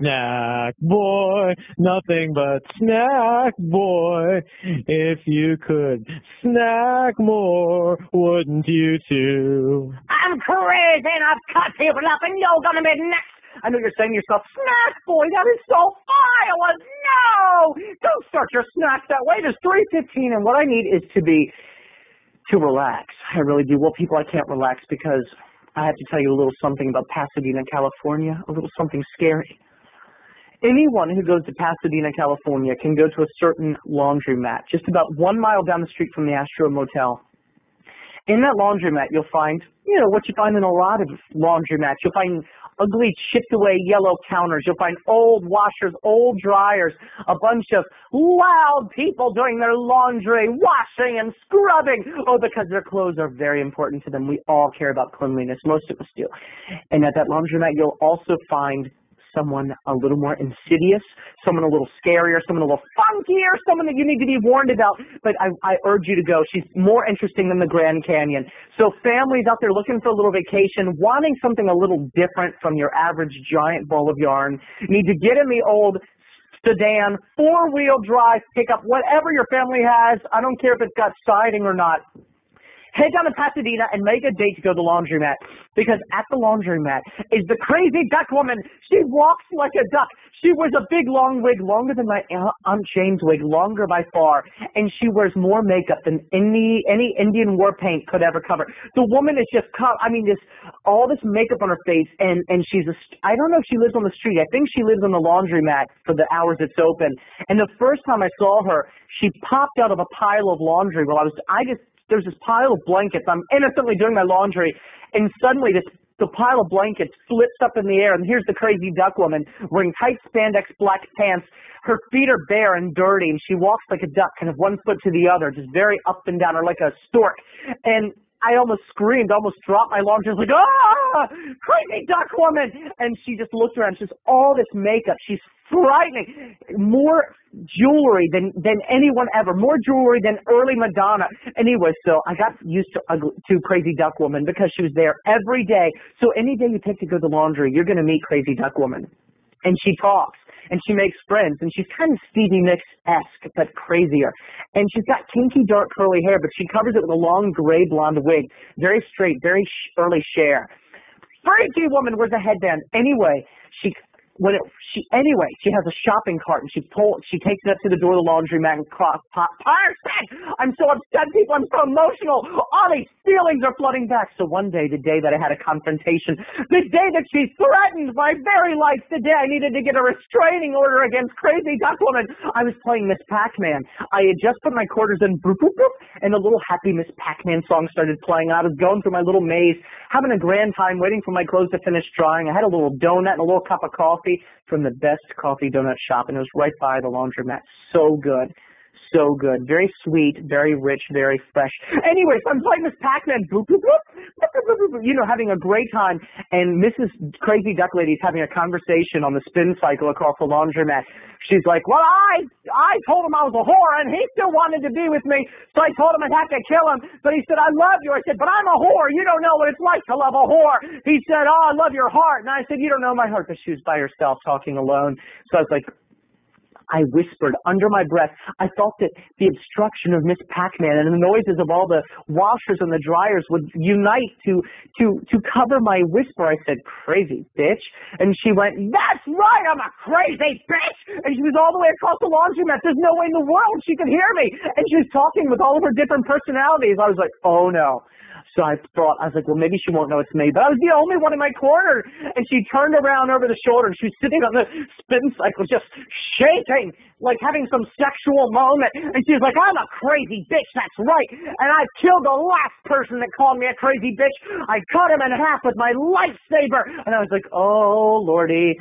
Snack boy, nothing but snack boy. If you could snack more, wouldn't you too? I'm crazy and I've cut people up and you're gonna be next. I know you're saying to yourself, Snack boy, that is so vile. No! Don't start your snacks that way. It is 3:15 and what I need is to relax. I really do. Well, people, I can't relax because I have to tell you a little something about Pasadena, California, a little something scary. Anyone who goes to Pasadena, California can go to a certain laundromat just about 1 mile down the street from the Astro Motel. In that laundromat, you'll find, what you find in a lot of laundromats. You'll find ugly, chipped away yellow counters. You'll find old washers, old dryers, a bunch of loud people doing their laundry, washing and scrubbing. Oh, because their clothes are very important to them. We all care about cleanliness. Most of us do. And at that laundromat, you'll also find someone a little more insidious, someone a little scarier, someone a little funkier, someone that you need to be warned about. But I urge you to go. She's more interesting than the Grand Canyon. So families out there looking for a little vacation, wanting something a little different from your average giant ball of yarn, need to get in the old sedan, four-wheel drive pickup, whatever your family has. I don't care if it's got siding or not. Head down to Pasadena and make a date to go to the laundromat, because at the laundromat is the crazy duck woman. She walks like a duck. She wears a big long wig, longer than my Aunt Jane's wig, longer by far, and she wears more makeup than any Indian war paint could ever cover. The woman is just, all this makeup on her face, and she's I don't know if she lives on the street. I think she lives on the laundromat for the hours it's open. And the first time I saw her, she popped out of a pile of laundry while there's this pile of blankets. I'm innocently doing my laundry, and suddenly the pile of blankets flips up in the air, and here's the crazy duck woman wearing tight spandex black pants. Her feet are bare and dirty, and she walks like a duck, kind of one foot to the other, just very up and down, or like a stork. And I almost screamed, almost dropped my laundry. I was like, ah, crazy duck woman. And she just looked around. She's all this makeup. She's frightening. More jewelry than anyone ever. More jewelry than early Madonna. Anyway, so I got used to Crazy Duck Woman because she was there every day. So any day you take to go to the laundry, you're going to meet Crazy Duck Woman. And she talks. And she makes friends, and she's kind of Stevie Nicks-esque, but crazier. And she's got kinky, dark, curly hair, but she covers it with a long, gray, blonde wig. Very straight, very early Cher. Freaky woman wears a headband. Anyway, she has a shopping cart, and she takes it up to the door of the laundromat and person! I'm so upset, people. I'm so emotional. All these feelings are flooding back. So one day, the day that I had a confrontation, the day that she threatened my very life, the day I needed to get a restraining order against Crazy Duck Woman, I was playing Miss Pac-Man. I had just put my quarters in, boop, boop, boop, and a little happy Miss Pac-Man song started playing. I was going through my little maze, having a grand time, waiting for my clothes to finish drying. I had a little donut and a little cup of coffee from the best coffee donut shop, and it was right by the laundromat. So good. So good. Very sweet, very rich, very fresh. Anyway, so I'm playing this Pac-Man, boop, boop, boop, boop, boop, boop, boop, having a great time, and Mrs. Crazy Duck Lady is having a conversation on the spin cycle across the laundromat. She's like, well, I told him I was a whore, and he still wanted to be with me, so I told him I'd have to kill him, but he said, I love you. I said, but I'm a whore. You don't know what it's like to love a whore. He said, oh, I love your heart. And I said, you don't know my heart, because she was by herself talking alone. So I was like, I whispered under my breath. I thought that the obstruction of Miss Pac-Man and the noises of all the washers and the dryers would unite to cover my whisper. I said, crazy bitch. And she went, that's right, I'm a crazy bitch. And she was all the way across the laundromat. There's no way in the world she could hear me. And she was talking with all of her different personalities. I was like, oh no. So I was like, well, maybe she won't know it's me. But I was the only one in my corner. And she turned around over the shoulder, and she was sitting on the spin cycle, just shaking, like having some sexual moment. And she was like, I'm a crazy bitch, that's right. And I killed the last person that called me a crazy bitch. I cut him in half with my lightsaber. And I was like, oh, Lordy,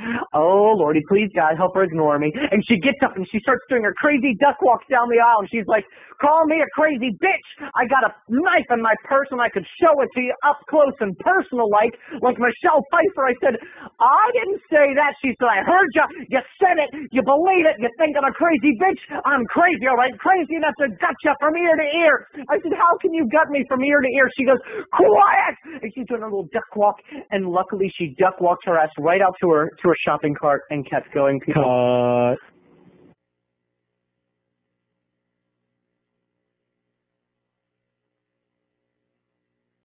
please, God, help her ignore me. And she gets up, and she starts doing her crazy duck walks down the aisle. And she's like, call me a crazy bitch. I got a knife in my purse, and I could could show it to you up close and personal like Michelle Pfeiffer. I said, I didn't say that. She said, I heard you. You said it. You believe it. You think I'm a crazy bitch. I'm crazy, all right? Crazy enough to gut you from ear to ear. I said, how can you gut me from ear to ear? She goes, quiet! And she's doing a little duck walk, and luckily she duck walked her ass right out to her shopping cart and kept going. People.